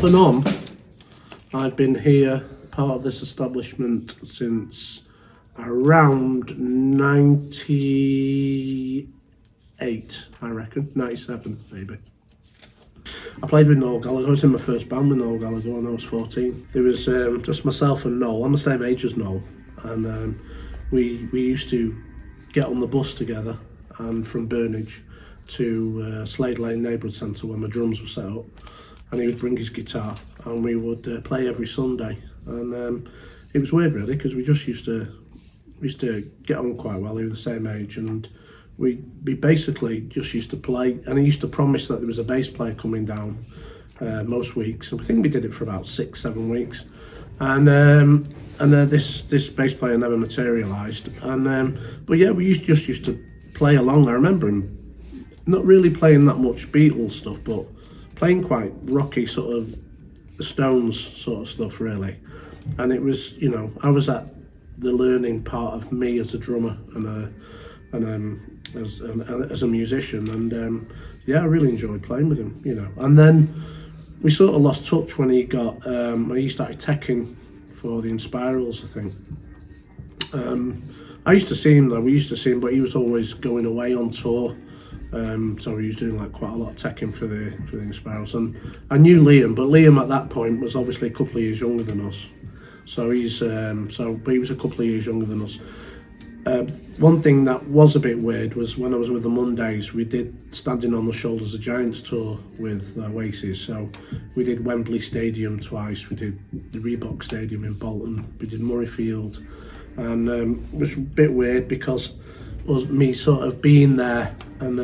off and on, I've been here, part of this establishment, since around 98, I reckon, 97 maybe. I played with Noel Gallagher. I was in my first band with Noel Gallagher when I was 14. There was just myself and Noel. I'm the same age as Noel, and we used to get on the bus together and from Burnage to Slade Lane Neighbourhood Centre where my drums were set up, and he would bring his guitar and we would play every Sunday, and it was weird really, because we used to get on quite well. We were the same age, and we basically just used to play, and he used to promise that there was a bass player coming down most weeks, and I think we did it for about 6-7 weeks, and this bass player never materialised, and but yeah, we just used to play along. I remember him not really playing that much Beatles stuff, but playing quite rocky sort of Stones sort of stuff really, and it was, you know, I was at the learning part of me as a drummer and as a musician, and yeah, I really enjoyed playing with him, you know. And then we sort of lost touch when he got when he started teching for the Enquires, I think. I used to see him though, we used to see him, but he was always going away on tour, so he was doing like quite a lot of teching for the Enquires. And I knew Liam, but Liam at that point was obviously a couple of years younger than us, so he's but he was a couple of years younger than us. One thing that was a bit weird was when I was with the Mondays, we did Standing on the Shoulders of Giants tour with Oasis. So we did Wembley Stadium twice, we did the Reebok Stadium in Bolton, we did Murrayfield, and it was a bit weird because it was me sort of being there and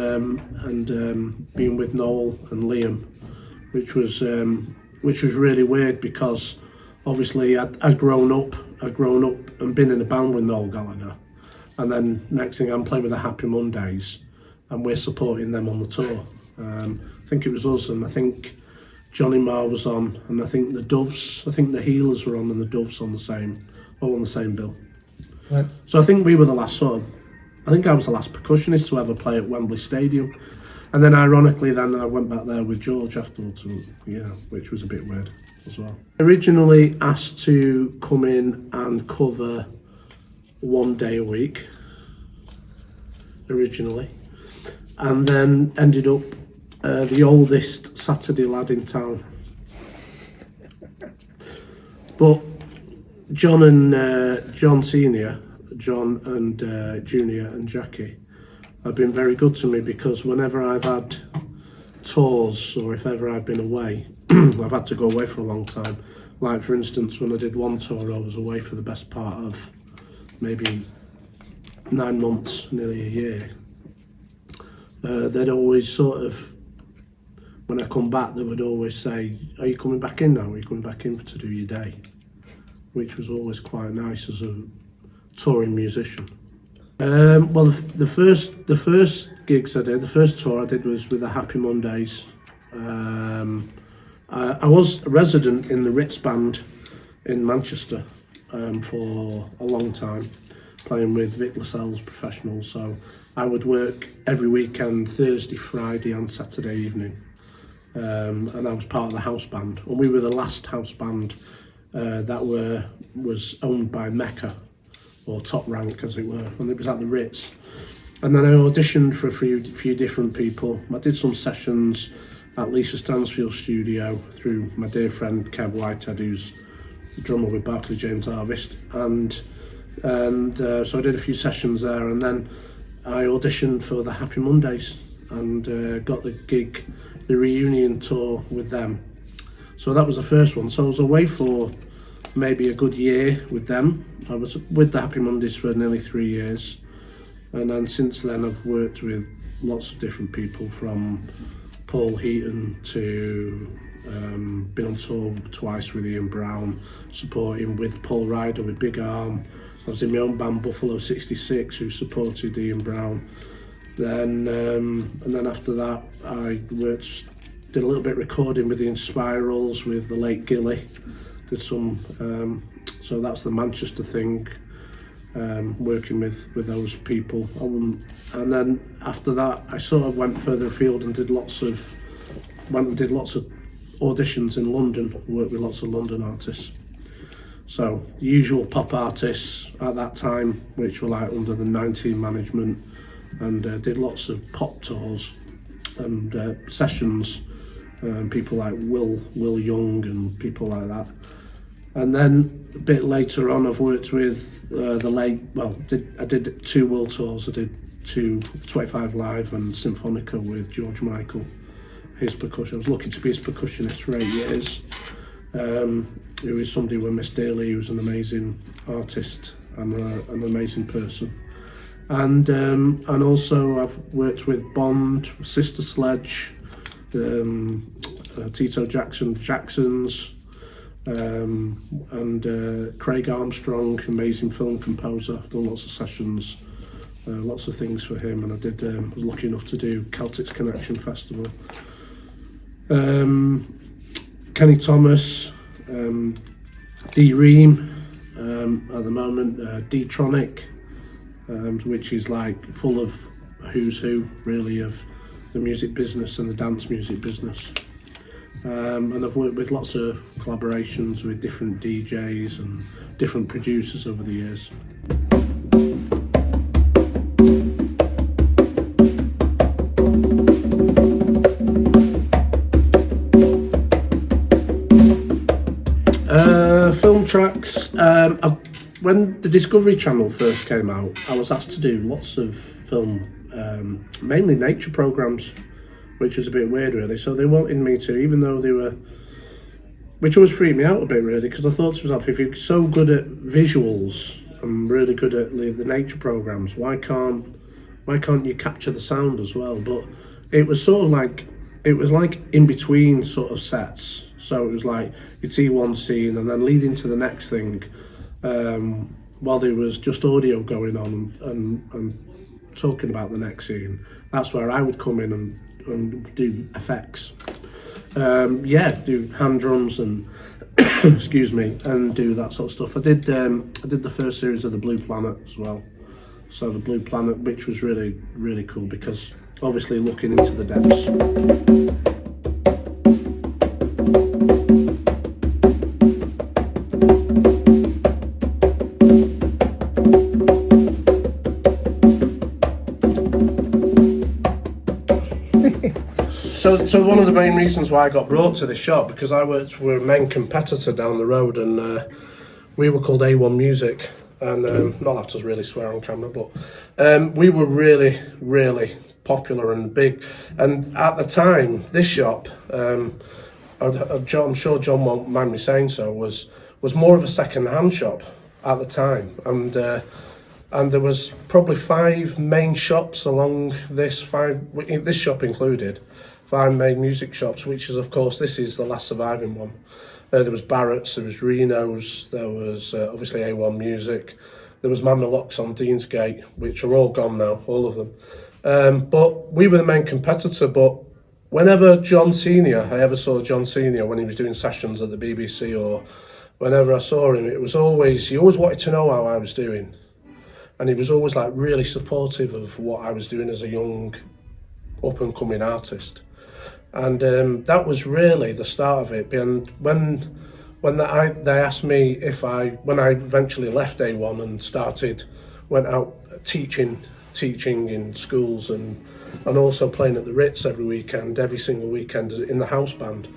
being with Noel and Liam, which was really weird because obviously I'd grown up and been in a band with Noel Gallagher. And then next thing I'm playing with the Happy Mondays and we're supporting them on the tour. I think it was us, and I think Johnny Marr was on, and I think the Doves, I think the Healers were on and the Doves on the same bill. Right. So I think we were the last I think I was the last percussionist to ever play at Wembley Stadium. And then ironically then I went back there with George afterwards, and, you know, which was a bit weird as well. Originally asked to come in and cover 1 day a week originally, and then ended up the oldest Saturday lad in town. But John and John Senior, John and Junior and Jackie have been very good to me, because whenever I've had tours or if ever I've been away, I've had to go away for a long time. Like for instance, when I did one tour, I was away for the best part of maybe 9 months, nearly a year. They'd always sort of, when I come back, they would always say, "Are you coming back in now? Are you coming back in to do your day?" Which was always quite nice as a touring musician. Well, the first gigs I did, the first tour I did was with the Happy Mondays. I was a resident in the Ritz band in Manchester for a long time, playing with Vic Lascelles Professionals. So I would work every weekend, Thursday, Friday and Saturday evening, and I was part of the house band, and we were the last house band that was owned by Mecca, or Top Rank as it were, and it was at the Ritz. And then I auditioned for a few different people. I did some sessions at Lisa Stansfield's studio through my dear friend Kev Whitehead, who's the drummer with Barclay James Harvest, and so I did a few sessions there, and then I auditioned for the Happy Mondays and got the gig, the reunion tour with them. So that was the first one. So I was away for maybe a good year with them. I was with the Happy Mondays for nearly 3 years, and then since then I've worked with lots of different people, from Paul Heaton to been on tour twice with Ian Brown, supporting with Paul Ryder with Big Arm. I was in my own band Buffalo 66, who supported Ian Brown. Then and then after that I did a little bit recording with the Enquires with the late Gilly. Did some so that's the Manchester thing, working with those people. And then after that I sort of went further afield and did lots of auditions in London, worked with lots of London artists. So the usual pop artists at that time, which were like under the 19 management, and did lots of pop tours and sessions. People like Will Young and people like that. And then a bit later on, I've worked with I did 2 world tours. I did 2 25 Live and Symphonica with George Micheal, his percussion. I was lucky to be his percussionist for 8 years. Who is somebody we miss dearly, who's an amazing artist and an amazing person. And also I've worked with Bond, Sister Sledge, Tito Jackson's, and Craig Armstrong, amazing film composer. I've done lots of sessions, lots of things for him, and I was lucky enough to do Celtics Connection Festival. Kenny Thomas, D Ream, at the moment, D-Tronic, which is like full of who's who really of the music business and the dance music business. And I've worked with lots of collaborations with different DJs and different producers over the years. Film tracks. When the Discovery Channel first came out, I was asked to do lots of film, mainly nature programmes, which was a bit weird really. So they wanted me to, even though they were, which always freaked me out a bit really, because I thought to myself, if you're so good at visuals and really good at the nature programmes, why can't you capture the sound as well? But it was sort of like, it was like in between sort of sets. So it was like you'd see one scene and then leading to the next thing, while there was just audio going on and talking about the next scene. That's where I would come in and do effects. Do hand drums and excuse me, and do that sort of stuff. I did the first series of the Blue Planet as well. So the Blue Planet, which was really, really cool because obviously looking into the depths. So one of the main reasons why I got brought to this shop, because I worked with a main competitor down the road, and we were called A1 Music, and not have to really swear on camera, but we were really, really popular and big. And at the time, this shop, I'm sure John won't mind me saying so, was more of a second-hand shop at the time, and there was probably 5 main shops along this shop included. 5 main music shops, which is, of course, this is the last surviving one. There was Barrett's, there was Reno's, there was obviously A1 Music, there was Mamalox on Deansgate, which are all gone now, all of them. But we were the main competitor, but whenever I ever saw John Senior when he was doing sessions at the BBC, or whenever I saw him, it was always, he always wanted to know how I was doing. And he was always like really supportive of what I was doing as a young up and coming artist. And that was really the start of it. And when they asked me when I eventually left A1 and went out teaching in schools and also playing at the Ritz every single weekend in the house band,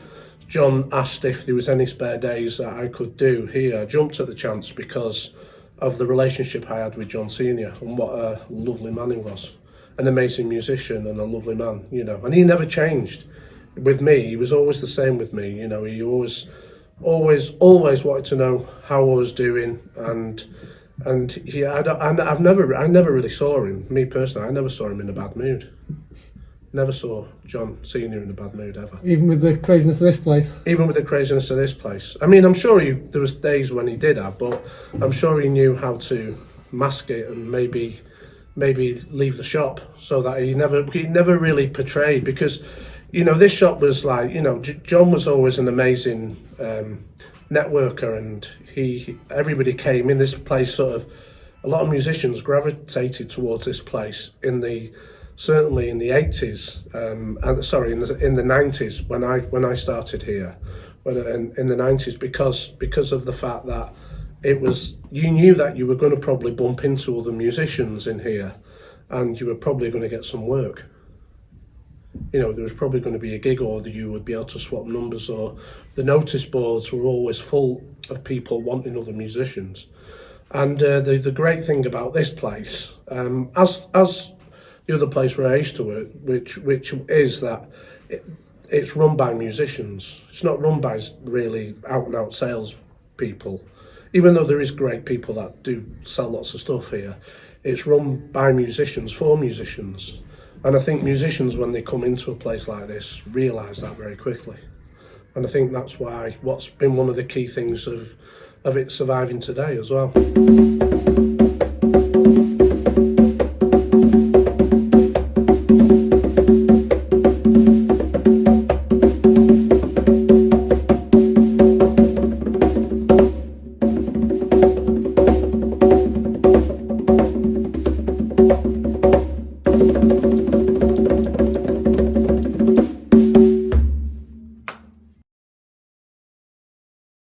John asked if there was any spare days that I could do here. I jumped at the chance because of the relationship I had with John Senior and what a lovely man he was. An amazing musician and a lovely man, and he never changed with me. He was always the same with me, he always wanted to know how I was doing, and I never really saw him, me personally, I never saw him in a bad mood. Never saw John Senior in a bad mood ever. Even with the craziness of this place? Even with the craziness of this place. I mean, I'm sure there was days when he did have, but I'm sure he knew how to mask it and maybe leave the shop so that he never really portrayed, because this shop was like, John was always an amazing networker, and everybody came in this place. Sort of a lot of musicians gravitated towards this place in the certainly in the 80s, in the 90s when I started here, in the 90s, because of the fact that you knew that you were going to probably bump into other musicians in here, and you were probably going to get some work. There was probably going to be a gig, or that you would be able to swap numbers, or the notice boards were always full of people wanting other musicians. And the great thing about this place, as the other place where I used to work, which is that it's run by musicians. It's not run by really out and out sales people, even though there is great people that do sell lots of stuff here. It's run by musicians for musicians. And I think musicians, when they come into a place like this, realise that very quickly. And I think that's what's been one of the key things of it surviving today as well.